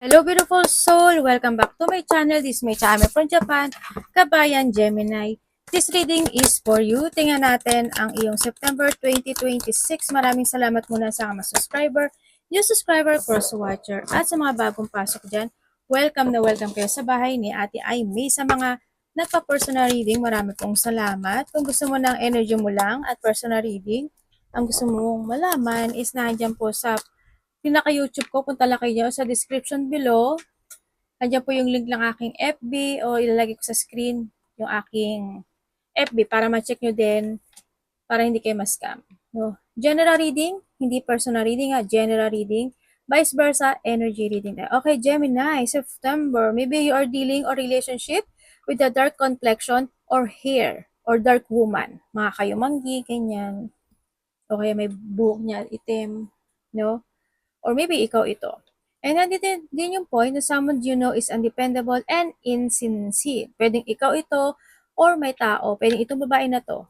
Hello beautiful soul! Welcome back to my channel. This is my channel from Japan, Kabayan Gemini. This reading is for you. Tingnan natin ang iyong September 2026. Maraming salamat muna sa mga subscriber, new subscriber, first watcher, at sa mga bagong pasok dyan. Welcome na welcome kayo sa bahay ni Ate Ay May. Sa mga nagpa-personal reading, marami pong salamat. Kung gusto mo ng energy mo lang at personal reading, ang gusto mong malaman is nandiyan po sa pinaka-YouTube ko, punta lang kayo sa description below. Nandiyan po yung link ng aking FB o ilalagay ko sa screen yung aking FB para ma-check nyo din para hindi kayo ma-scam. No? General reading, hindi personal reading general reading. Vice versa, energy reading. Okay, Gemini, September. Maybe you are dealing or relationship with a dark complexion or hair or dark woman. Mga kayo manggi, ganyan. O kaya may buhok niya itim. No? Or maybe ikaw ito. And nandito din yung point na someone you know is undependable and insincere. Pwedeng ikaw ito or may tao. Pwedeng itong babae na to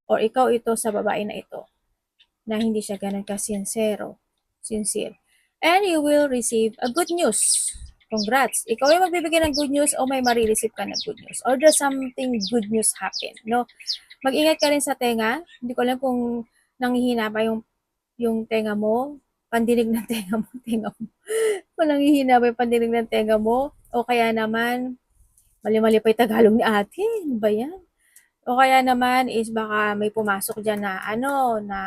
or ikaw ito sa babae na ito na hindi siya ganun ka-sincere. And you will receive a good news. Congrats! Ikaw ay magbibigay ng good news o may marireceive ka ng good news. Or there's something good news happen. No? Mag-ingat ka rin sa tenga. Hindi ko alam kung nanghihina ba yung tenga mo, pandinig ng tenga mo. Kung nanghihina ba yung pandinig ng tenga mo, o kaya naman, mali-mali pa yung Tagalog ni ate, ano ba yan? O kaya naman is baka may pumasok dyan na na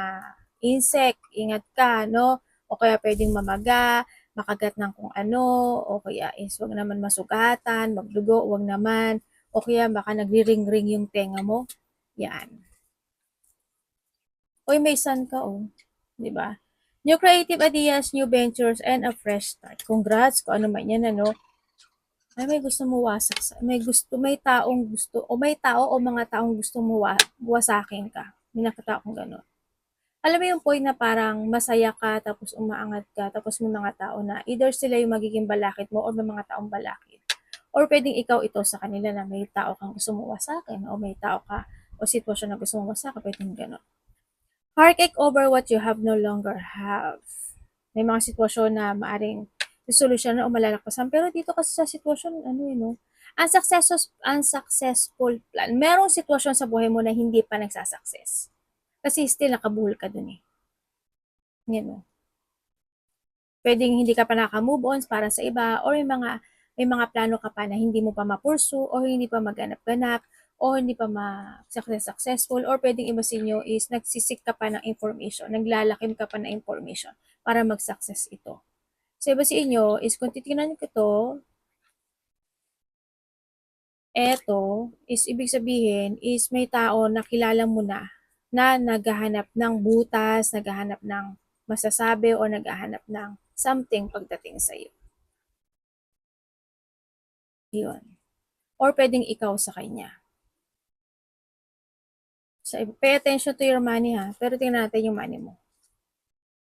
insect, ingat ka, no? O kaya pwedeng mamaga, makagat ng kung ano, o kaya is wag naman masugatan, magdugo, wag naman, o kaya baka nagri-ring-ring yung tenga mo. Yan. Uy, may sun ka, oh. Di ba? New creative ideas, new ventures, and a fresh start. Congrats kung ano man yan, ano. Ay, may gusto mo wasak sa, may taong gusto, o may tao o mga taong gusto mo wasakin ka. May nakita akong gano'n. Alam mo yung point na parang masaya ka, tapos umaangat ka, tapos may mga tao na either sila yung magiging balakid mo or may mga taong balakid. Or pwedeng ikaw ito sa kanila na may tao kang gusto mo wasakin, o may tao ka, o sitwasyon na gusto mo wasakin, pwedeng gano'n. Heartache over what you have no longer have. May mga sitwasyon na maaring resolusyon o malalakpasan. Pero dito kasi sa sitwasyon, unsuccessful plan. Merong sitwasyon sa buhay mo na hindi pa nagsasucess. Kasi still nakabuhol ka dun eh. Yan o. Pwedeng hindi ka pa naka-move on para sa iba or may mga plano ka pa na hindi mo pa mapursu o hindi pa maganap-ganap o hindi pa successful or pwedeng iba sa inyo is nagsisik ka pa ng information, naglalakim ka pa ng information para mag-success ito. Sa iba sa inyo is kung titignan ko to, eto is ibig sabihin is may tao na kilala mo na naghahanap ng butas, naghahanap ng masasabi o naghahanap ng something pagdating sa iyo. Yun. Or pwedeng ikaw sa kanya. Pay attention to your money ha, pero tingnan natin yung money mo.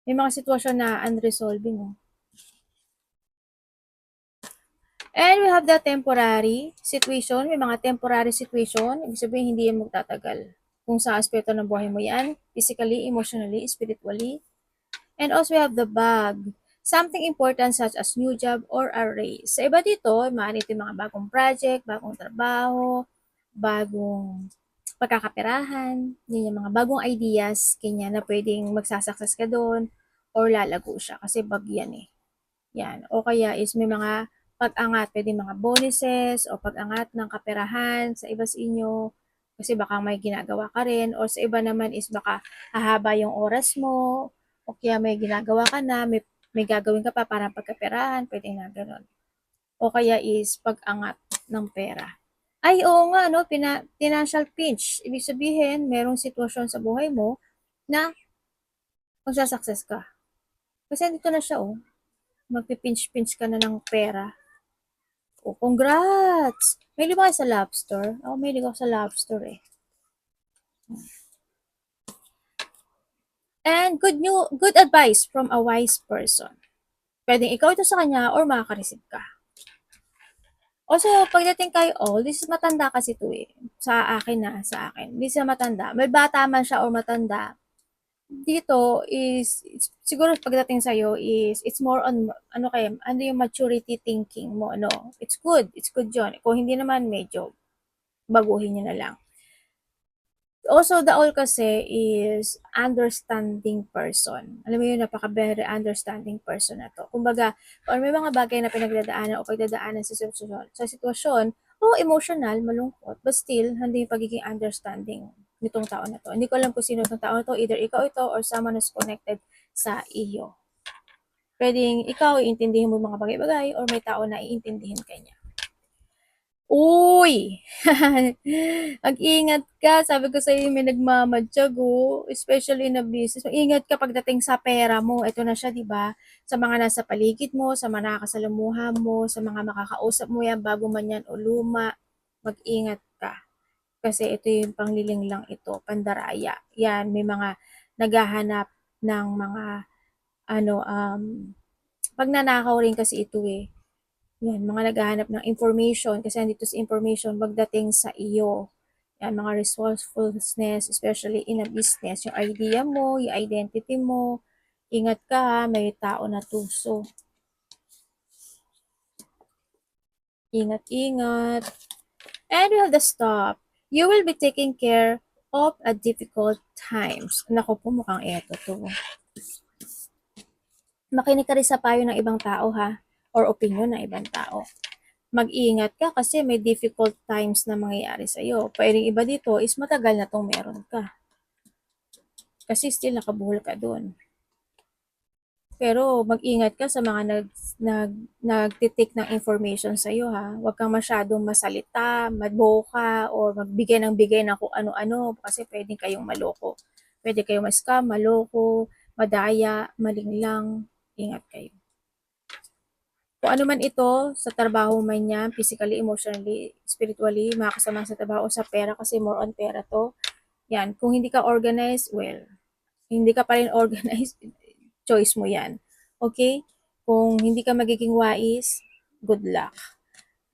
May mga sitwasyon na unresolving. Oh. And we have the temporary situation. May mga temporary situation. Ibig sabihin, hindi yan magtatagal. Kung sa aspeto ng buhay mo yan, physically, emotionally, spiritually. And also we have the bag. Something important such as new job or a raise. Sa iba dito, maaari ito yung mga bagong project, bagong trabaho, bagong pagkakaperahan, yun yung mga bagong ideas, kanya na pwedeng magsasucess ka doon or lalago siya kasi bag yan eh. Yan. O kaya is may mga pag-angat, pwede mga bonuses o pag-angat ng kaperahan sa iba sa inyo kasi baka may ginagawa ka rin o sa iba naman is baka hahaba yung oras mo o kaya may ginagawa ka na, may gagawin ka pa para pagkaperahan, pwede na ganun. O kaya is pag-angat ng pera. Ay, oo nga, no? Financial pinch. Ibig sabihin, merong sitwasyon sa buhay mo na magsasucess ka. Kasi dito na siya, oh. Magpipinch-pinch ka na ng pera. Oh, congrats! May liba sa lobster. Oh, may liba sa lobster eh. And good advice from a wise person. Pwedeng ikaw ito sa kanya or makaka-receive ka. Also, pagdating kay this is matanda kasi ito eh. Sa akin. This is matanda. May bata man siya or matanda. dito is siguro pagdating sa is it's more on ano yung maturity thinking mo, no? It's good 'yon. Kung hindi naman medyo baguhin niyo na lang. Also, the all kasi is understanding person. Alam mo yun, napaka-very understanding person na to. Kumbaga, or may mga bagay na pinagdadaanan o pagdadaanan sa sitwasyon, emotional, malungkot, but still, hindi yung pagiging understanding nitong tao na to. Hindi ko alam kung sino itong tao na to, either ikaw ito or someone who's connected sa iyo. Pwedeng ikaw, iintindihin mo yung mga bagay-bagay or may tao na iintindihin ka niya. Uy! Mag-ingat ka. Sabi ko sa'yo, may nagmamadiyag, oh. Especially na business. Mag-ingat ka pagdating sa pera mo. Ito na siya, di ba? Sa mga nasa paligid mo, sa mga nakakasalamuha mo, sa mga makakausap mo yan, bago man yan o luma, mag-ingat ka. Kasi ito yung pangliling lang ito, pandaraya. Yan, may mga naghahanap ng mga, pagnanakaw rin kasi ito eh. Yan, mga naghahanap ng information kasi andito sa information pagdating sa iyo. Yan, mga resourcefulness, especially in a business. Yung idea mo, yung identity mo. Ingat ka ha, may tao na tuso. Ingat, ingat. And we have the stop. You will be taking care of a difficult times. Naku po, mukhang eto to. Makinig ka rin sa payo ng ibang tao ha, or opinion ng ibang tao. Mag-ingat ka kasi may difficult times na mangyayari sa'yo. Pwedeng iba dito is matagal na tong meron ka. Kasi still nakabuhol ka dun. Pero mag-ingat ka sa mga nagtitik ng information sa'yo ha. Huwag kang masyadong masalita, madboka, or magbigay ng bigay ng kung ano-ano kasi pwedeng kayong maloko. Pwede kayong ma-scam, maloko, madaya, malinglang. Ingat kayo. Kung ano man ito, sa trabaho man yan, physically, emotionally, spiritually, makakasama sa trabaho, sa pera, kasi more on pera to. Yan, kung hindi ka organized, well, hindi ka pa rin organized, choice mo yan. Okay? Kung hindi ka magiging wais, good luck.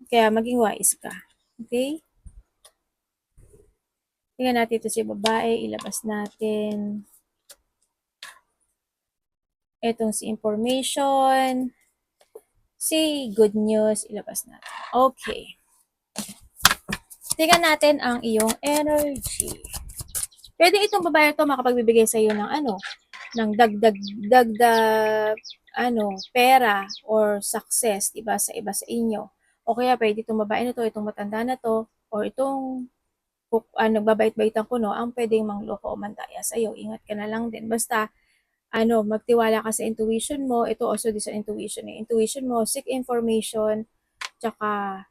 Kaya maging wais ka. Okay? Tingnan natin ito si babae, ilabas natin. Itong si information. Si good news, ilabas natin. Okay. Tingnan natin ang iyong energy. Pwede itong babae ito makapagbibigay sa iyo ng ng pera or success, diba, sa iba sa inyo. O kaya pwede itong babae na to, itong matanda na to, or itong nagbabait-baitan ko, no, ang pwedeng mangloko o mandaya sa iyo. Ingat ka na lang din. Basta magtiwala ka sa intuition mo. Ito also din sa intuition eh. Intuition mo, seek information, tsaka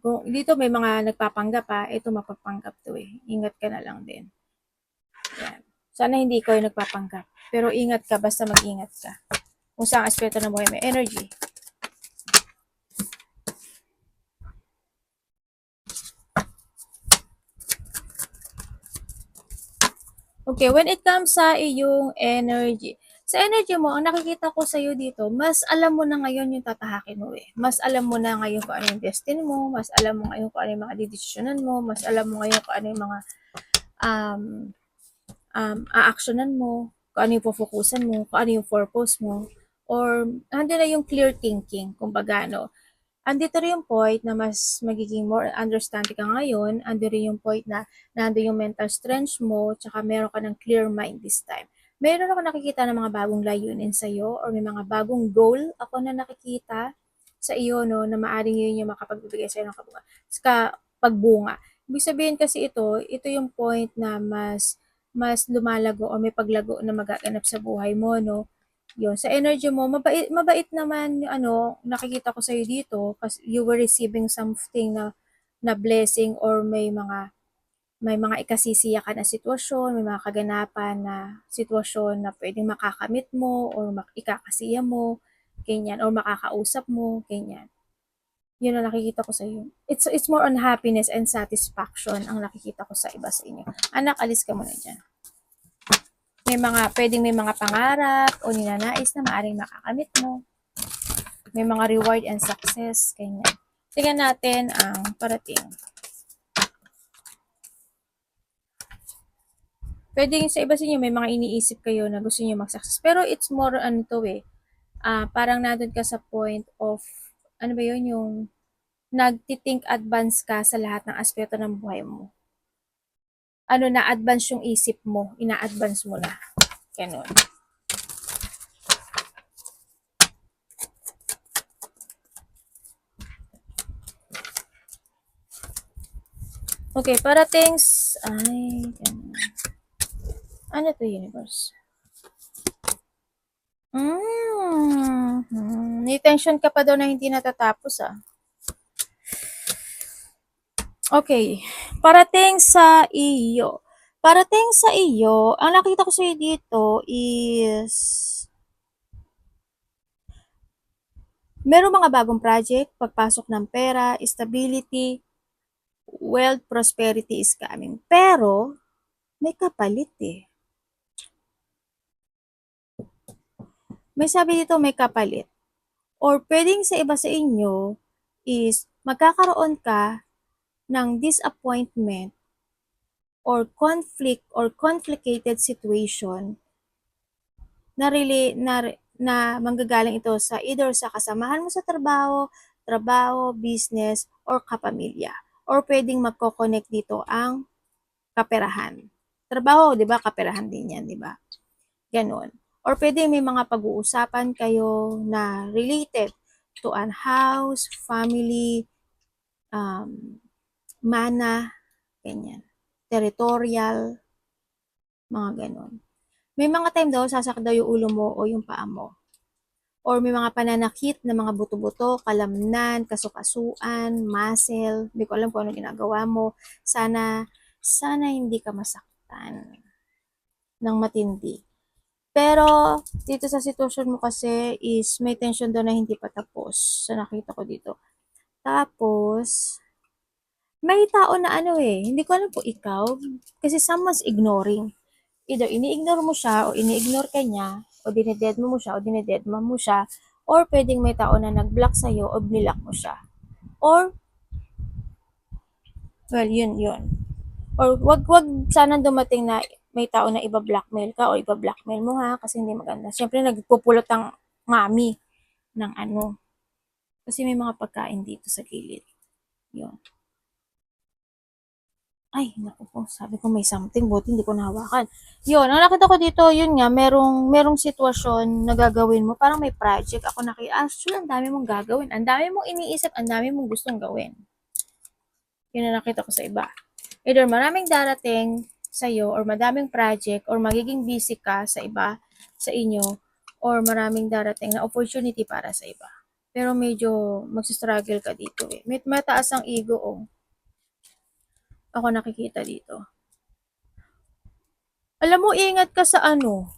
kung dito may mga nagpapanggap ito mapapanggap to eh. Ingat ka na lang din. Yan. Sana hindi ko yung nagpapanggap. Pero ingat ka, basta mag-ingat ka. Kung saan aspeto ng buhay may energy. Okay, when it comes sa iyong energy, sa energy mo, ang nakikita ko sa iyo dito, mas alam mo na ngayon yung tatahakin mo eh. Mas alam mo na ngayon kung ano yung destiny mo, mas alam mo ngayon kung ano yung mga didesisyonan mo, mas alam mo ngayon kung ano yung mga a-actionan mo, kung ano yung pufokusan mo, kung ano yung purpose mo, or andun na yung clear thinking, kumbaga andito rin yung point na mas magiging more understanding ka ngayon, andito rin yung point na nandun yung mental strength mo, tsaka meron ka ng clear mind this time. Meron ako nakikita ng mga bagong layunin sa'yo, or may mga bagong goal ako na nakikita sa iyo, no, na maaring yun yung makapagbibigay sa'yo ng pagbunga. Ibig sabihin kasi ito yung point na mas lumalago o may paglago na magaganap sa buhay mo, no? Yun, sa energy mo, mabait naman yung nakikita ko sa'yo dito kasi you were receiving something na blessing or may mga ikasisiya ka na sitwasyon, may mga kaganapan na sitwasyon na pwedeng makakamit mo or ikakasiya mo, ganyan, or makakausap mo, ganyan. Yun ang nakikita ko sa iyo. It's more on happiness and satisfaction ang nakikita ko sa iba sa inyo. Anak, alis ka muna dyan. Pwedeng may mga pangarap o ninanais na maaring makakamit mo. May mga reward and success, ganyan. Tingnan natin ang parating. Pwede sa iba sa inyo, may mga iniisip kayo na gusto niyo mag-success. Pero it's more ano to eh. Parang nandun ka sa point of, ano ba yun, yung nagti-think advance ka sa lahat ng aspeto ng buhay mo. Ano na advance yung isip mo, ina-advance mo na. Ganun. Okay, parating ay, ganun. Ano to, universe? May tension ka pa daw na hindi natatapos Okay, parating sa iyo. Parating sa iyo, ang nakita ko sa'yo dito is merong mga bagong project, pagpasok ng pera, stability, wealth, prosperity is coming. Pero, may kapalit eh. May sabi dito may kapalit. Or pwedeng sa iba sa inyo is magkakaroon ka ng disappointment or conflict or complicated situation na manggagaling ito sa either sa kasamahan mo sa trabaho, business, or kapamilya. Or pwedeng magko-connect dito ang kaperahan. Trabaho, 'di ba? Kaperahan din 'yan, 'di ba? Ganon. Or pwede may mga pag-uusapan kayo na related to an house, family, mana, ganyan. Territorial, mga ganon. May mga time daw, sasak daw yung ulo mo o yung paa mo. Or may mga pananakit na mga buto-buto, kalamnan, kasukasuan, muscle, hindi ko alam kung ano ginagawa mo. Sana hindi ka masaktan ng matindi. Pero, dito sa sitwasyon mo kasi is may tension daw na hindi pa tapos sa nakita ko dito. Tapos, may tao na ano eh, hindi ko alam po ikaw, kasi someone's ignoring. Either ini-ignore mo siya o ini-ignore ka niya, o dineded mo siya o dinededma mo siya, or pwedeng may tao na nag-block sa'yo o bnilock mo siya. Or, well, yun. Or wag sana dumating na may tao na iba-blackmail ka o iba-blackmail mo ha, kasi hindi maganda. Siyempre, nagpupulot ang mami ng ano. Kasi may mga pagkain dito sa gilid. Yun. Ay, naku po, sabi ko may something, buti hindi ko nahawakan. Yun, ang nakita ko dito, yun nga, merong sitwasyon na gagawin mo, parang may project ako actually, ang dami mong gagawin, ang dami mong iniisip, ang dami mong gustong gawin. Yun ang nakita ko sa iba. Either maraming darating sa'yo, or madaming project, or magiging busy ka sa iba, sa inyo, or maraming darating na opportunity para sa iba. Pero medyo magsistruggle ka dito eh. May mataas ang ego oh. Ako nakikita dito. Alam mo, ingat ka sa ano.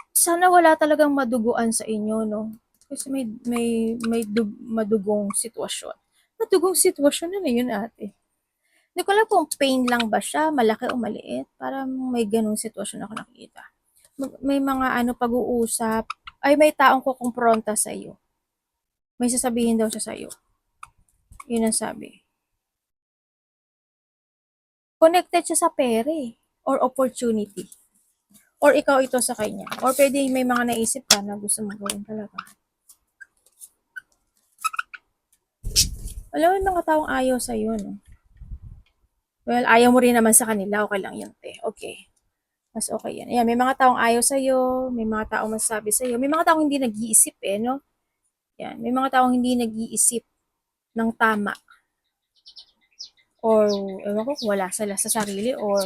Sana wala talagang maduguan sa inyo, no? Kasi madugong sitwasyon. Madugong sitwasyon na yun, ate. Hindi ko alam kung pain lang ba siya, malaki o maliit. Parang may ganung sitwasyon ako nakikita. May mga pag-uusap, ay may taong kukumpronta sa iyo. May sasabihin daw siya sa iyo. Yun ang sabi. Connected siya sa pera or opportunity. Or ikaw ito sa kanya. Or pwede may mga naisip ka na gusto mong gawin talaga. Alam mo, yung mga taong ayaw sa iyo, no? Well, ayaw mo rin naman sa kanila. Okay lang yun, te. Okay. Mas okay yan. Ayan, may mga taong ayaw sa iyo, may mga taong masasabi sa iyo, may mga taong hindi nag-iisip no? Yan, may mga taong hindi nag-iisip ng tama. Or, ewan ko, wala sila sa sarili or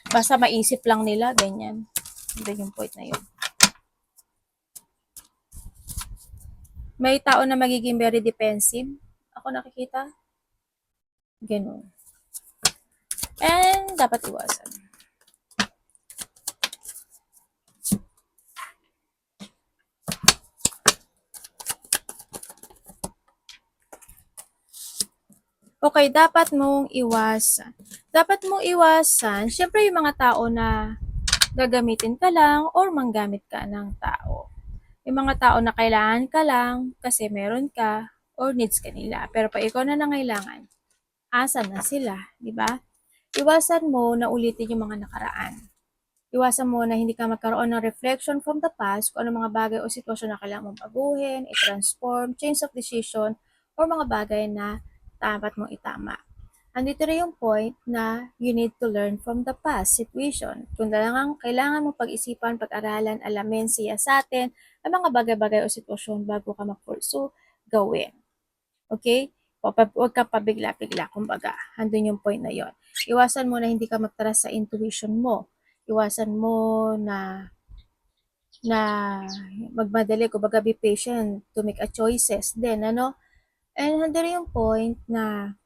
basta maisip lang nila, ganyan. Hindi yung point na yun. May tao na magiging very defensive. Ako nakikita. Ganun. And, dapat iwasan. Okay, dapat mong iwasan. Dapat mong iwasan, syempre yung mga tao na gagamitin ka lang or manggamit ka ng tao. Yung mga tao na kailangan ka lang kasi meron ka or needs ka nila. Pero pa ikaw na nangailangan, asan na sila, di ba? Iwasan mo na ulitin yung mga nakaraan. Iwasan mo na hindi ka magkaroon ng reflection from the past kung ano mga bagay o sitwasyon na kailangan mong baguhin, i-transform, change of decision, or mga bagay na dapat mong itama. Andito rin yung point na you need to learn from the past situation. Kung kailangan mo pag-isipan, pag-aralan, alamin, siyasatin ang mga bagay-bagay o sitwasyon bago ka mag-pursue, gawin. Okay? Huwag ka pabigla-bigla, kumbaga. Andun yung point na yon. Iwasan mo na hindi ka magtaras sa intuition mo. Iwasan mo na magmadali, kumbaga be patient to make a choices. Then, ano? And andun yung point na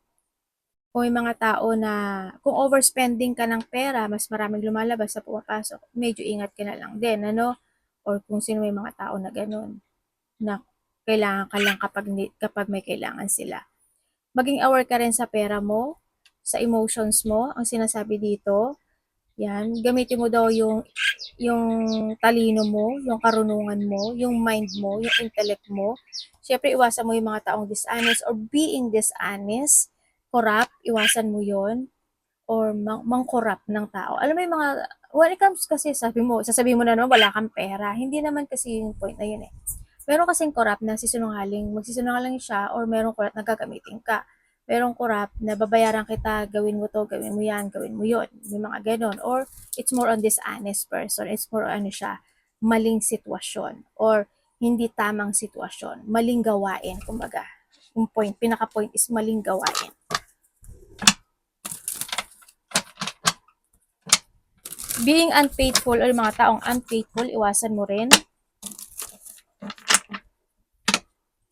kung may mga tao na kung overspending ka ng pera, mas maraming lumalabas sa pumapasok, medyo ingat ka na lang din, ano? Or kung sino may mga tao na ganun, na kailangan ka lang kapag may kailangan sila. Maging aware ka rin sa pera mo, sa emotions mo, ang sinasabi dito, yan, gamitin mo daw yung talino mo, yung karunungan mo, yung mind mo, yung intellect mo. Siyempre, iwasan mo yung mga taong dishonest or being dishonest, corrupt, iwasan mo yon or mangkorrupt ng tao. Alam mo yung mga, when it comes kasi, sasabihin mo na naman, wala kang pera. Hindi naman kasi yung point na yun eh. Meron kasing corrupt na magsisinungaling siya or meron corrupt na gagamitin ka. Merong corrupt na babayaran kita, gawin mo to, gawin mo yan, gawin mo yun. May mga ganon. Or it's more on dishonest person. It's more on siya, maling sitwasyon or hindi tamang sitwasyon. Maling gawain, kumbaga. Yung pinaka-point is maling gawain. Being unfaithful or mga taong unfaithful, iwasan mo rin.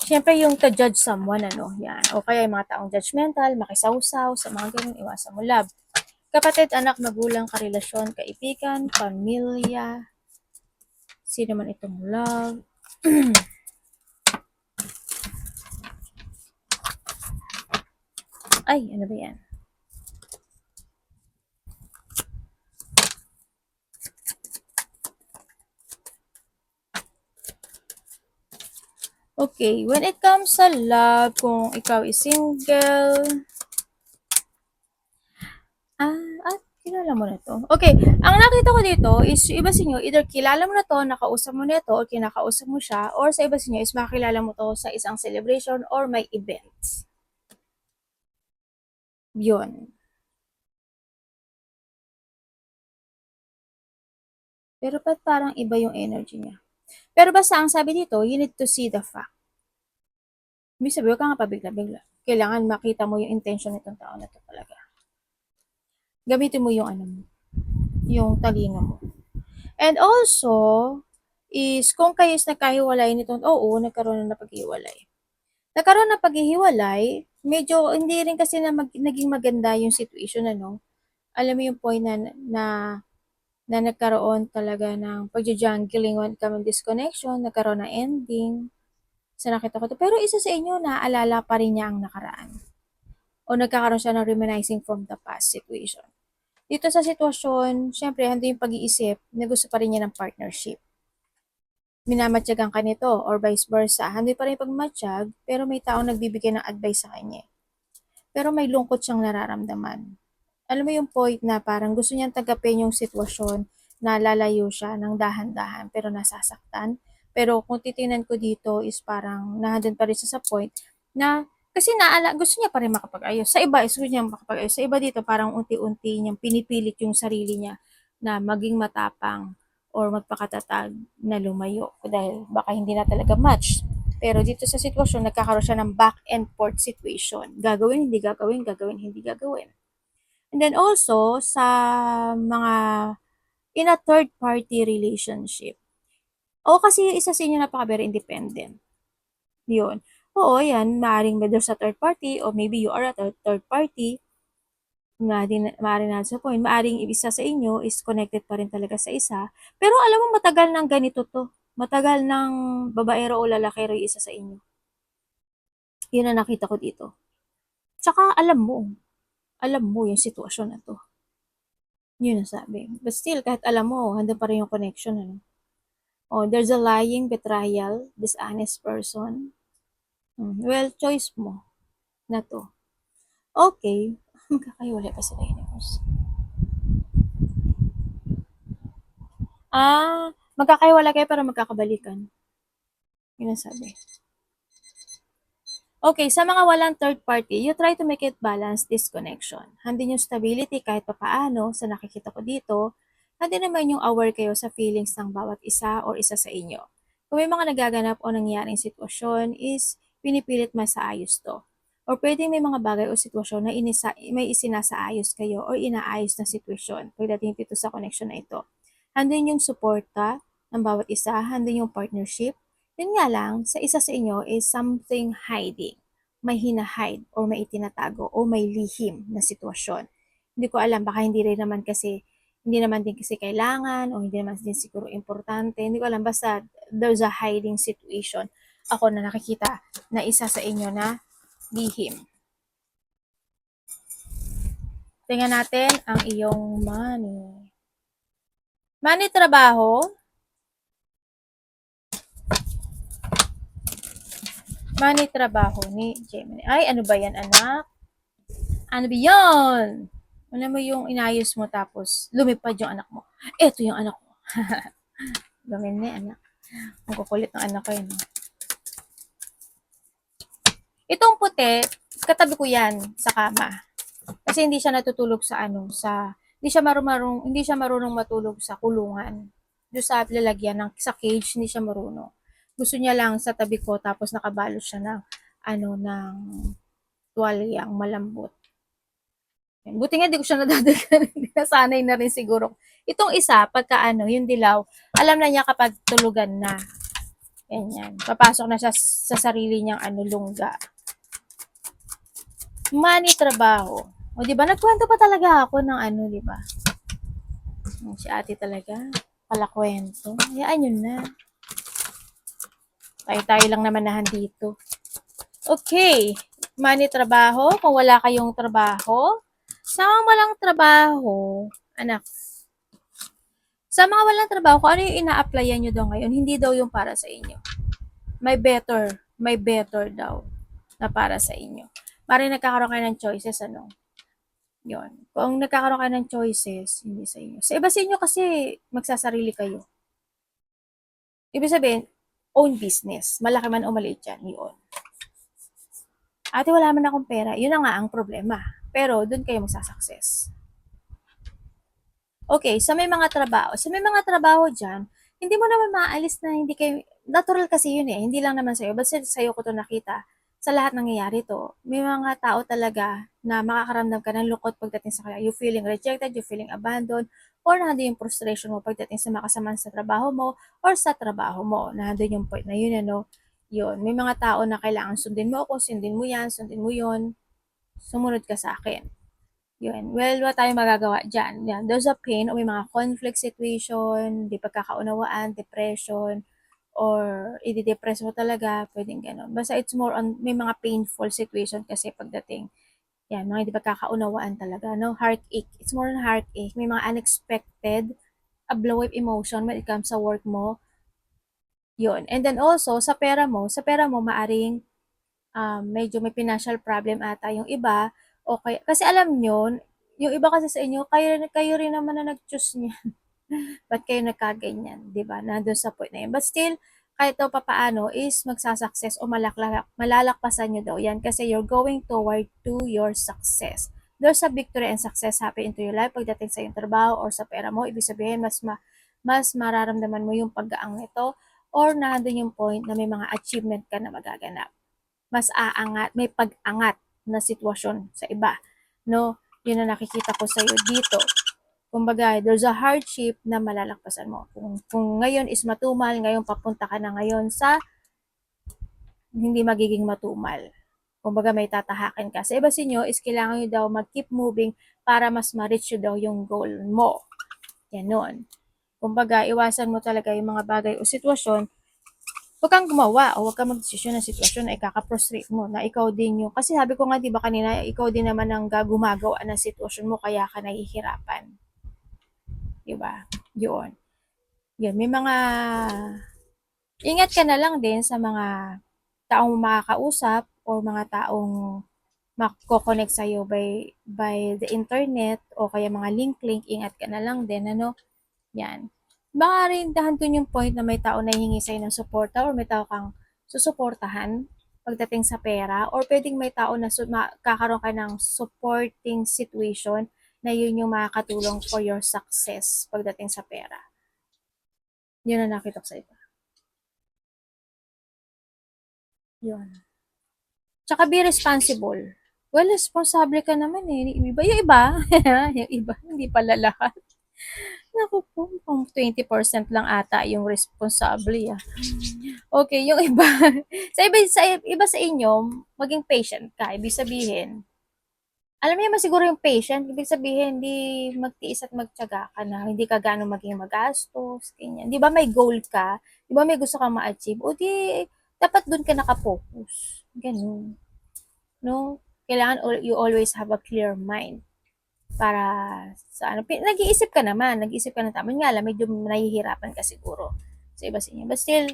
Siyempre yung to judge someone, ano, yan. O kaya yung mga taong judgmental, makisawsaw, sa mga ganun, iwasan mo. Love. Kapatid, anak, magulang, karelasyon, kaibigan, pamilya. Sino man itong love. Ay, ano ba yan? Okay, when it comes sa love, kung ikaw is single, kilala mo na to. Okay, ang nakita ko dito is iba sa inyo, either kilala mo na to, nakausap mo na to, or kinakausap mo siya, or sa iba sa inyo is makakilala mo to sa isang celebration or may events. Yun. Pero ba't parang iba yung energy niya? Pero basta ang sabi dito, you need to see the fact. Ibig sabihin, huwag ka nga pabigla-bigla. Kailangan makita mo yung intention nitong tao na to talaga. Gamitin mo yung ano mo, yung talino mo. And also, is kung kayo is nagkahiwalay nitong, oo, nagkaroon na paghiwalay. Nagkaroon na paghihiwalay, medyo hindi rin kasi naging maganda yung situation, ano. Alam mo yung point na nagkaroon talaga ng pagja-jungling when coming disconnection, nagkaroon ng ending. Sa nakita ko to. Pero isa sa inyo, naaalala pa rin niya ang nakaraan. O nagkakaroon siya ng reminiscing from the past situation. Dito sa sitwasyon, syempre, hando yung pag-iisip na gusto pa rin niya ng partnership. Minamatyagan ka nito or vice versa. Hando pa rin pagmatsyag, pero may taong nagbibigay ng advice sa kanya. Pero may lungkot siyang nararamdaman. Alam mo yung point na parang gusto niyang tagapin yung sitwasyon na lalayo siya ng dahan-dahan pero nasasaktan. Pero kung titingnan ko dito is parang nandun pa rin siya sa point na kasi gusto niya pa rin makapag-ayos. Sa iba is gusto niya makapag-ayos. Sa iba dito parang unti-unti niyang pinipilit yung sarili niya na maging matapang or magpakatatag na lumayo dahil baka hindi na talaga match. Pero dito sa sitwasyon, nagkakaroon siya ng back and forth situation. Gagawin, hindi gagawin, gagawin, hindi gagawin. And then also, sa mga in a third party relationship. O kasi isa sa inyo napaka-very independent. Yun. Oo, yan. Maaring whether sa third party or maybe you are a third party, maaring na sa point, maaring isa sa inyo is connected pa rin talaga sa isa. Pero alam mo, matagal nang ganito to. Matagal nang babaero o lalakero yung isa sa inyo. Yun ang nakita ko dito. Tsaka alam mo yung sitwasyon na to. Yun ang sabi. But still, kahit alam mo, handa pa rin yung connection. Ano? Oh, there's a lying, betrayal, dishonest person. Well, choice mo na to. Okay. Magkakahiwalay pa sila, universe. Magkakaiwalay kayo pero magkakabalikan. Yun ang sabi. Okay, sa mga walang third party, you try to make it balance this connection. Handin yung stability kahit papaano sa nakikita ko dito. Handin naman yung aware kayo sa feelings ng bawat isa or isa sa inyo. Kung may mga nagaganap o nangyaring sitwasyon is pinipilit masaayos to. Or pwedeng may mga bagay o sitwasyon na may isinasaayos kayo or inaayos na sitwasyon pagdating dito sa connection na ito. Handin yung suporta ng bawat isa, handin yung partnership. Yun nga lang, sa isa sa inyo is something hiding. May hina-hide or may itinatago o may lihim na sitwasyon. Hindi ko alam, baka hindi naman din kasi kailangan o hindi naman din siguro importante. Hindi ko alam, basta there's a hiding situation ako na nakikita na isa sa inyo na lihim. Tingnan natin ang iyong money. Money, trabaho. Money, trabaho ni Gemini. Ay, ano ba yan, anak? Ano ba yun? Alam mo yung inayos mo tapos lumipad yung anak mo. Eto yung anak mo. Gamin ni anak. Ang kukulit ng anak ko yun. Itong puti, katabi ko yan sa kama. Kasi hindi siya natutulog sa hindi siya marunong matulog sa kulungan. Doon sa lalagyan sa cage, hindi siya marunong. Gusto niya lang sa tabi ko tapos nakabalot siya ng tuwalyang malambot. Buti nga di ko siya nadadagan. Nasanay na rin siguro. Itong isa, pagka yung dilaw, alam na niya kapag tulugan na. Ganyan. Papasok na siya sa sarili niyang lungga. Money, trabaho. O, di ba? Nagkwento pa talaga ako ng di ba? Si ate talaga. Palakwento. Hayaan yun na. Tayo-tayo lang naman nahan dito. Okay. Money, trabaho. Kung wala kayong trabaho, sa mga walang trabaho, anak, sa mga walang trabaho, kung ano yung ina-applyan nyo daw ngayon, hindi daw yung para sa inyo. May better daw na para sa inyo. Parang nagkakaroon kayo ng choices, Yun. Kung nagkakaroon kayo ng choices, hindi sa inyo. Sa iba sa inyo kasi, magsasarili kayo. Ibig sabihin, own business. Malaki man o maliit yan, yun. Ate, wala man akong pera. Yun na nga ang problema. Pero, dun kayo magsasucess. Okay, sa may mga trabaho dyan, hindi mo naman maaalis na hindi kayo, natural kasi yun hindi lang naman sa'yo, basta sa'yo ko to nakita, sa lahat nangyayari to, may mga tao talaga na makakaramdam ka ng lungkot pagdating sa kanya, you feeling rejected, you feeling abandoned, or nandun yung frustration mo pagdating sa makasaman sa trabaho mo, or sa trabaho mo, nandun yung point na yun, yun, may mga tao na kailangan sundin mo ako, sundin mo yun, sumunod ka sa akin. Yun. Well, wala tayong magagawa dyan. Yan. There's a pain o may mga conflict situation, di pagkakaunawaan, depression, or i-depress mo talaga, pwedeng gano'n. Basta it's more on, may mga painful situation kasi pagdating. Yan, mga hindi pagkakaunawaan talaga. No? Heartache. It's more on heartache. May mga unexpected, a blow-up emotion when it comes sa work mo. Yun. And then also, sa pera mo maaring medyo may financial problem ata yung iba, okay. Kasi alam nyo, yung iba kasi sa inyo, kayo rin naman na nag-choose niyan. Ba't kayo nagkaganyan, di ba? Nandun sa point na yun. But still, kahit daw papaano is magsasucess o malalakpasan nyo daw yan kasi you're going toward to your success. There's a victory and success happen into your life pagdating sa iyong trabaho or sa pera mo. Ibig sabihin, mas mararamdaman mo yung paggaang nito or nandun yung point na may mga achievement ka na magaganap. Mas aangat, may pag-angat na sitwasyon sa iba. No? Yun na nakikita ko sa iyo dito. Kumbaga, there's a hardship na malalakpasan mo. Kung ngayon is matumal, ngayon papunta ka na ngayon sa hindi magiging matumal. Kumbaga, may tatahakin ka. Sa iba sa inyo is kailangan nyo daw mag-keep moving para mas ma-reach nyo daw yung goal mo. Yan nun. Kumbaga, iwasan mo talaga yung mga bagay o sitwasyon. Huwag kang gumawa o huwag kang mag-desisyon ng sitwasyon na ikaka-frustrate mo na ikaw din yung, kasi sabi ko nga diba kanina, ikaw din naman ang gumagawa ng sitwasyon mo kaya ka nahihirapan. Diba? Yun. Yun. May mga, ingat ka na lang din sa mga taong makakausap o mga taong mako-connect sa'yo by the internet o kaya mga link, ingat ka na lang din, Yan. Baka rin dun yung point na may tao na hihingi sa'yo ng suporta or may tao kang susuportahan pagdating sa pera or puwedeng may tao na kakaroon ka ng supporting situation na yun yung makakatulong for your success pagdating sa pera. Yun ang nakita ko sa iba. Yun. Tsaka be responsible. Well, responsable ka naman eh. Yung iba, yung iba, hindi pala lahat. Naku po, mukhang 20% lang ata yung responsable ah. Okay, yung iba, sa iba sa inyo, maging patient ka. Ibig sabihin, alam niyo naman siguro yung patient, ibig sabihin, hindi magtiis at magtiyaga ka na, hindi ka gaano maging magastos, ganyan. Di ba may goal ka? Di ba may gusto kang ma-achieve? O di, dapat dun ka nakafocus. Ganun. No? Kailangan you always have a clear mind para sa ano. Nag-iisip ka naman, nag-iisip ka ng tama. Nga lang, medyo nahihirapan ka siguro sa iba sa inyo. But still,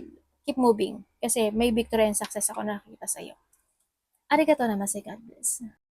keep moving. Kasi may victory and success ako nakikita sa'yo. Arigato naman, God bless.